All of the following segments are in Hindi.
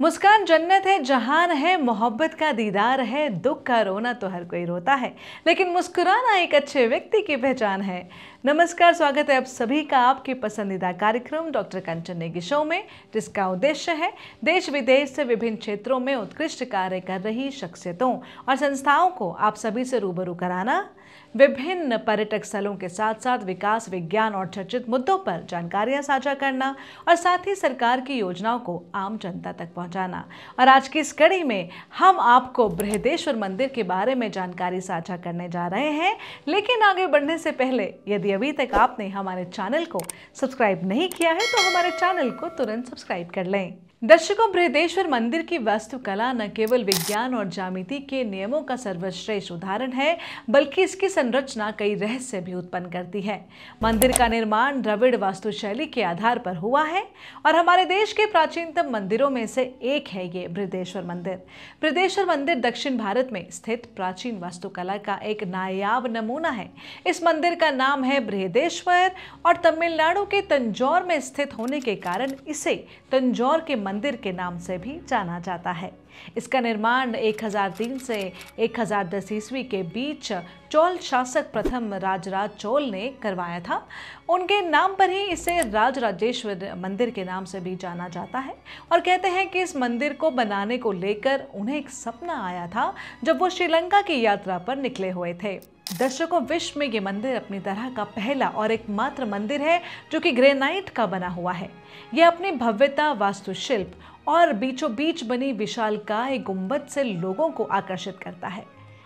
मुस्कान जन्नत है, जहान है, मोहब्बत का दीदार है। दुख का रोना तो हर कोई रोता है, लेकिन मुस्कुराना एक अच्छे व्यक्ति की पहचान है। नमस्कार, स्वागत है आप सभी का आपके पसंदीदा कार्यक्रम डॉक्टर कंचन नेगी शो में, जिसका उद्देश्य है देश विदेश से विभिन्न क्षेत्रों में उत्कृष्ट कार्य कर रही शख्सियतों और संस्थाओं को आप सभी से रूबरू कराना, विभिन्न पर्यटक स्थलों के साथ साथ विकास, विज्ञान और चर्चित मुद्दों पर जानकारियां साझा करना और साथ ही सरकार की योजनाओं को आम जनता तक पहुंचाना। और आज की इस कड़ी में हम आपको बृहदेश्वर मंदिर के बारे में जानकारी साझा करने जा रहे हैं। लेकिन आगे बढ़ने से पहले यदि अभी तक आपने हमारे चैनल को सब्सक्राइब नहीं किया है तो हमारे चैनल को तुरंत सब्सक्राइब कर लें। दर्शकों, बृहदेश्वर मंदिर की वास्तुकला न केवल विज्ञान और ज्यामिति के नियमों का सर्वश्रेष्ठ उदाहरण है, बल्कि इसकी संरचना कई रहस्य भी उत्पन्न करती है। मंदिर का निर्माण द्रविड़ वास्तुशैली के आधार पर हुआ है और हमारे देश के प्राचीनतम मंदिरों में से एक है ये बृहदेश्वर मंदिर। बृहदेश्वर मंदिर दक्षिण भारत में स्थित प्राचीन वास्तुकला का एक नायाब नमूना है। इस मंदिर का नाम है बृहदेश्वर और तमिलनाडु के तंजौर में स्थित होने के कारण इसे तंजौर के मंदिर के नाम से भी जाना जाता है। इसका निर्माण 1003 से 1010 ईस्वी के बीच चोल शासक प्रथम राजराज चोल ने करवाया था। उनके नाम पर ही इसे राजराजेश्वर मंदिर के नाम से भी जाना जाता है और कहते हैं कि इस मंदिर को बनाने को लेकर उन्हें एक सपना आया था जब वो श्रीलंका की यात्रा पर निकले हुए थे। दर्शकों, विश्व में ये मंदिर अपनी तरह का पहला और एकमात्र मंदिर है जो कि ग्रेनाइट का बना हुआ है। यह अपनी भव्यता, वास्तुशिल्प और बीचों बीच बनी विशालकाय गुंबद से लोगों को आकर्षित करता है।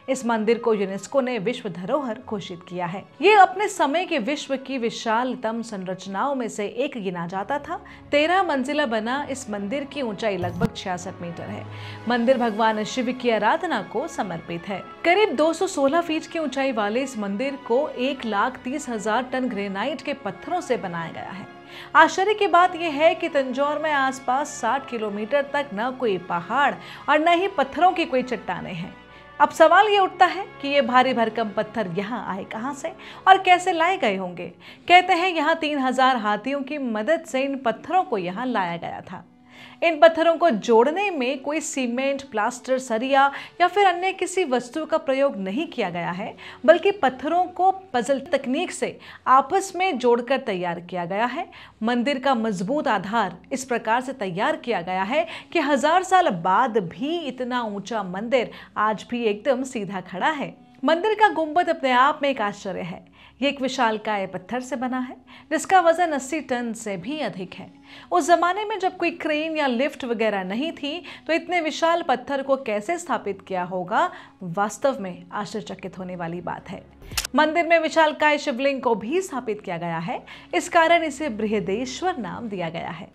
इस मंदिर को यूनेस्को ने विश्व धरोहर घोषित किया है। ये अपने समय के विश्व की विशालतम संरचनाओं में से एक गिना जाता था। 13 मंजिला बना इस मंदिर की ऊंचाई लगभग 66 मीटर है। मंदिर भगवान शिव की आराधना को समर्पित है। करीब 216 फीट की ऊंचाई वाले इस मंदिर को 1,30,000 टन ग्रेनाइट के पत्थरों से बनाया गया है। आश्चर्य की बात यह है कि तंजौर में आसपास 60 किलोमीटर तक न कोई पहाड़ और न ही पत्थरों की कोई चट्टानें हैं। अब सवाल ये उठता है कि ये भारी भरकम पत्थर यहाँ आए कहाँ से और कैसे लाए गए होंगे। कहते हैं यहाँ 3000 हाथियों की मदद से इन पत्थरों को यहाँ लाया गया था। इन पत्थरों को जोड़ने में कोई सीमेंट, प्लास्टर, सरिया या फिर अन्य किसी वस्तु का प्रयोग नहीं किया गया है, बल्कि पत्थरों को पजल तकनीक से आपस में जोड़कर तैयार किया गया है। मंदिर का मजबूत आधार इस प्रकार से तैयार किया गया है कि 1000 साल बाद भी इतना ऊंचा मंदिर आज भी एकदम सीधा खड़ा है। मंदिर का गुंबद अपने आप में एक आश्चर्य है। ये एक विशालकाय पत्थर से बना है जिसका वजन 80 टन से भी अधिक है। उस जमाने में जब कोई क्रेन या लिफ्ट वगैरह नहीं थी तो इतने विशाल पत्थर को कैसे स्थापित किया होगा, वास्तव में आश्चर्यचकित होने वाली बात है। मंदिर में विशालकाय शिवलिंग को भी स्थापित किया गया है, इस कारण इसे बृहदेश्वर नाम दिया गया है।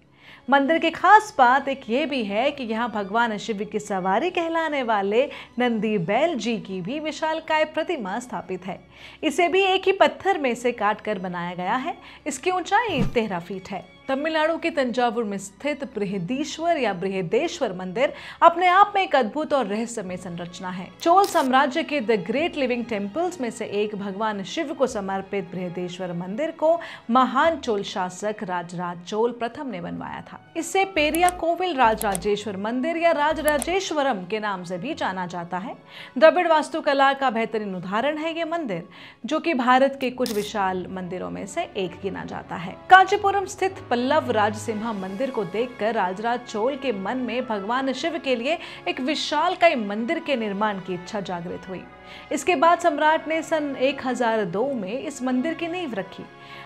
मंदिर की खास बात एक ये भी है कि यहाँ भगवान शिव की सवारी कहलाने वाले नंदी बैल जी की भी विशालकाय प्रतिमा स्थापित है। इसे भी एक ही पत्थर में से काटकर बनाया गया है। इसकी ऊंचाई 13 फीट है। तमिलनाडु के तंजावुर में स्थित बृहदीश्वर या बृहदेश्वर मंदिर अपने आप में एक अद्भुत और रहस्यमय संरचना है। चोल साम्राज्य के द ग्रेट लिविंग टेम्पल्स में से एक भगवान शिव को समर्पित बृहदेश्वर मंदिर को महान चोल शासक राजराज चोल प्रथम ने बनवाया था। इसे पेरिया कोविल राजराजेश्वर मंदिर या राजराजेश्वरम के नाम से भी जाना जाता है। द्रविड़ वास्तुकला का बेहतरीन उदाहरण है ये मंदिर, जो कि भारत के कुछ विशाल मंदिरों में से एक गिना जाता है। कांचीपुरम स्थित पल्लव राजसिम्हा मंदिर को देखकर राजराज चोल के मन में भगवान शिव के लिए एक विशालकाय मंदिर के निर्माण की इच्छा जागृत हुई। इसके बाद सम्राट ने सन 1002 में इस मंदिर की नींव रखी।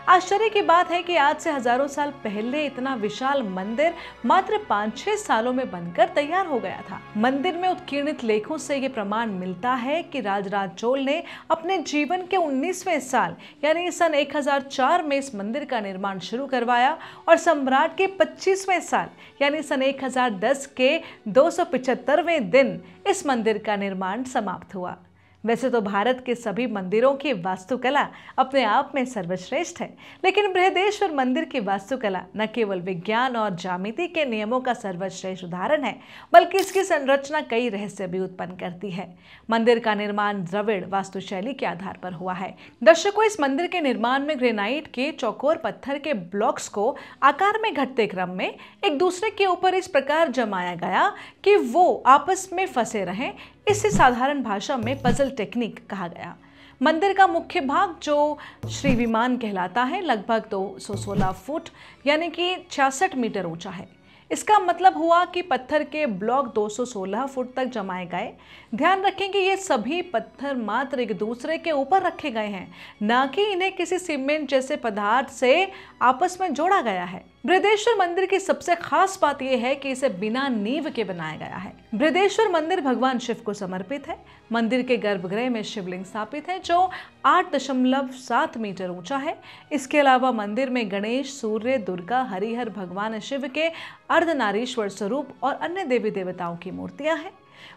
आश्चर्य की बात है कि आज से हजारों साल पहले इतना विशाल मंदिर मात्र 5-6 सालों में बनकर तैयार हो गया था। मंदिर में उत्कीर्णित लेखों से ये प्रमाण मिलता है कि राजराज चोल ने अपने जीवन के 19वें साल यानी सन 1004 में इस मंदिर का निर्माण शुरू करवाया और सम्राट के 25वें साल यानी सन 1010 के 275वें दिन इस मंदिर का निर्माण समाप्त हुआ। वैसे तो भारत के सभी मंदिरों की वास्तुकला अपने आप में सर्वश्रेष्ठ है, लेकिन बृहदेश्वर मंदिर की वास्तुकला न केवल विज्ञान और ज्यामिति के नियमों का सर्वश्रेष्ठ उदाहरण है, बल्कि इसकी संरचना कई रहस्य भी उत्पन्न करती है। मंदिर का निर्माण द्रविड़ वास्तुशैली के आधार पर हुआ है। दर्शकों, इस मंदिर के निर्माण में ग्रेनाइट के चौकोर पत्थर के ब्लॉक्स को आकार में घटते क्रम में एक दूसरे के ऊपर इस प्रकार जमाया गया कि वो आपस में फंसे रहें। इसे साधारण भाषा में पजल टेक्निक कहा गया। मंदिर का मुख्य भाग, जो श्री विमान कहलाता है, लगभग 216 फुट यानी कि 66 मीटर ऊंचा है। इसका मतलब हुआ कि पत्थर के ब्लॉक 216 फुट तक जमाए गए। ध्यान रखें कि ये सभी पत्थर मात्र एक दूसरे के ऊपर रखे गए हैं, न कि इन्हें किसी सीमेंट जैसे पदार्थ से आपस में जोड़ा गया है। बृहदेश्वर मंदिर की सबसे खास बात यह है कि इसे बिना नींव के बनाया गया है। बृहदेश्वर मंदिर भगवान शिव को समर्पित है। मंदिर के गर्भगृह में शिवलिंग स्थापित है जो 8.7 मीटर ऊंचा है। इसके अलावा मंदिर में गणेश, सूर्य, दुर्गा, हरिहर, भगवान शिव के अर्धनारीश्वर स्वरूप और अन्य देवी देवताओं की मूर्तियां हैं।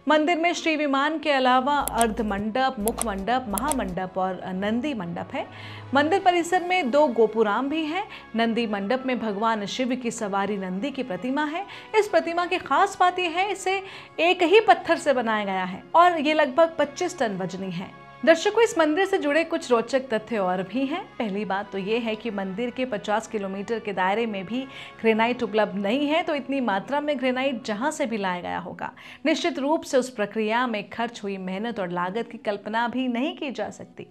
मंदिर में श्री विमान के अलावा अर्ध मंडप, मुख मंडप, महामंडप और नंदी मंडप है। मंदिर परिसर में 2 गोपुराम भी हैं। नंदी मंडप में भगवान शिव की सवारी नंदी की प्रतिमा है। इस प्रतिमा की खास बात यह है इसे एक ही पत्थर से बनाया गया है और ये लगभग 25 टन वजनी है। दर्शकों, इस मंदिर से जुड़े कुछ रोचक तथ्य और भी हैं। पहली बात तो ये है कि मंदिर के 50 किलोमीटर के दायरे में भी ग्रेनाइट उपलब्ध नहीं है, तो इतनी मात्रा में ग्रेनाइट जहां से भी लाया गया होगा, निश्चित रूप से उस प्रक्रिया में खर्च हुई मेहनत और लागत की कल्पना भी नहीं की जा सकती।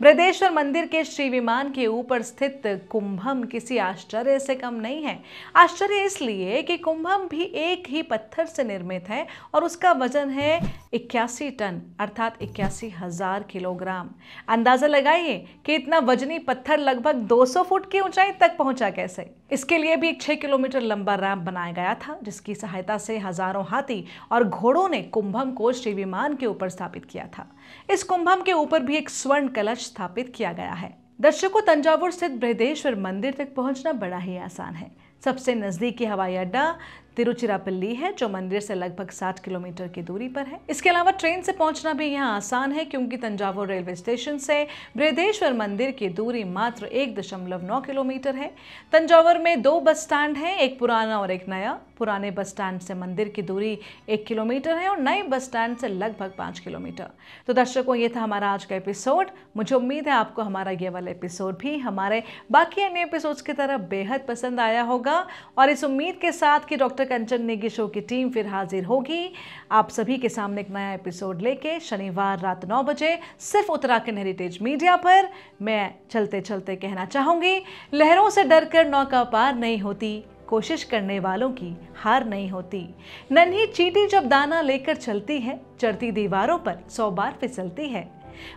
बृहदेश्वर मंदिर के श्री विमान के ऊपर स्थित कुंभम किसी आश्चर्य से कम नहीं है। आश्चर्य इसलिए कि कुंभम भी एक ही पत्थर से निर्मित है और उसका वजन है 81 टन अर्थात 81,000 किलोग्राम। अंदाजा लगाइए कि इतना वजनी पत्थर लगभग 200 फुट की ऊंचाई तक पहुंचा कैसे। इसके लिए भी एक 6 किलोमीटर लंबा रैंप बनाया गया था, जिसकी सहायता से हजारों हाथी और घोड़ों ने कुंभम को श्री विमान के ऊपर स्थापित किया था। इस कुंभम के ऊपर भी एक स्वर्ण कलश स्थापित किया गया है। दर्शकों, तंजावुर स्थित बृहदेश्वर मंदिर तक पहुंचना बड़ा ही आसान है। सबसे नजदीकी हवाई अड्डा तिरुचिरापल्ली है, जो मंदिर से लगभग 60 किलोमीटर की दूरी पर है। इसके अलावा ट्रेन से पहुंचना भी यहाँ आसान है, क्योंकि तंजावुर रेलवे स्टेशन से बृहदेश्वर मंदिर की दूरी मात्र 1.9 किलोमीटर है। तंजावुर में 2 बस स्टैंड हैं, एक पुराना और एक नया। पुराने बस स्टैंड से मंदिर की दूरी 1 किलोमीटर है और नए बस स्टैंड से लगभग 5 किलोमीटर। तो दर्शकों, ये था हमारा आज का एपिसोड। मुझे उम्मीद है आपको हमारा ये वाला एपिसोड भी हमारे बाकी अन्य एपिसोड्स की तरह बेहद पसंद आया होगा, और इस उम्मीद के साथ कि डॉक्टर कंचन नेगी शो की टीम फिर हाजिर होगी आप सभी के सामने एक नया एपिसोड लेके शनिवार रात 9 बजे सिर्फ उत्तराखंड हेरिटेज मीडिया पर। मैं चलते चलते कहना चाहूंगी, लहरों से डरकर नौका पार नहीं होती, कोशिश करने वालों की हार नहीं होती। नन्ही चींटी जब दाना लेकर चलती है, चढ़ती दीवारों पर 100 बार फिसलती है।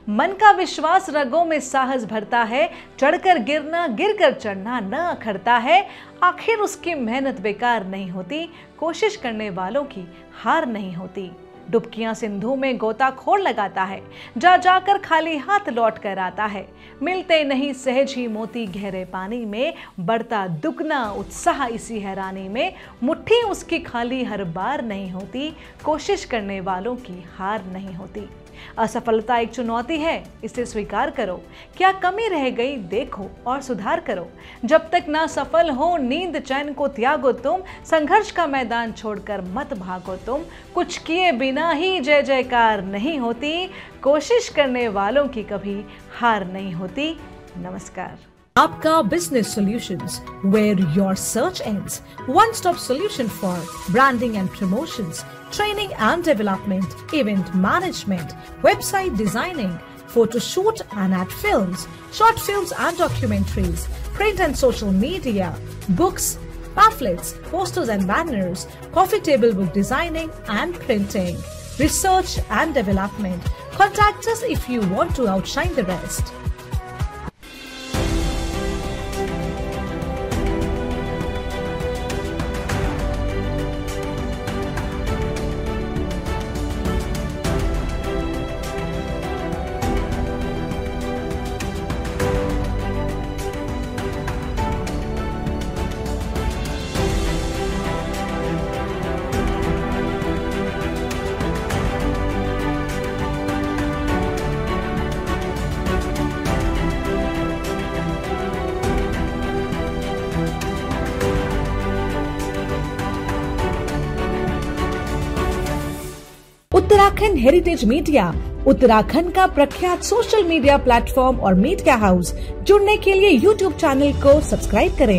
मन का विश्वास रगों में साहस भरता है, चढ़कर गिरना गिरकर चढ़ना न अखरता है। आखिर उसकी मेहनत बेकार नहीं होती, कोशिश करने वालों की हार नहीं होती। डुबकियां सिंधु में गोताखोर लगाता है, जा जाकर खाली हाथ लौट कर आता है। मिलते नहीं सहज ही मोती गहरे पानी में, बढ़ता दुगना उत्साह इसी हैरानी में। मुट्ठी उसकी खाली हर बार नहीं होती, कोशिश करने वालों की हार नहीं होती। असफलता एक चुनौती है, इसे स्वीकार करो। क्या कमी रह गई देखो और सुधार करो। जब तक ना सफल हो नींद चैन को त्यागो तुम, संघर्ष का मैदान छोड़कर मत भागो तुम। कुछ किए बिना ही जय जयकार नहीं होती, कोशिश करने वालों की कभी हार नहीं होती। नमस्कार। Apka Business Solutions, where your search ends. One-stop solution for branding and promotions, training and development, event management, website designing, photo shoot and ad films, short films and documentaries, print and social media, books, pamphlets, posters and banners, coffee table book designing and printing, research and development. Contact us if you want to outshine the rest. Uttarakhand heritage media, Uttarakhand का प्रख्यात सोशल मीडिया प्लेटफॉर्म और मीडिया हाउस। जुड़ने के लिए YouTube चैनल को सब्सक्राइब करें।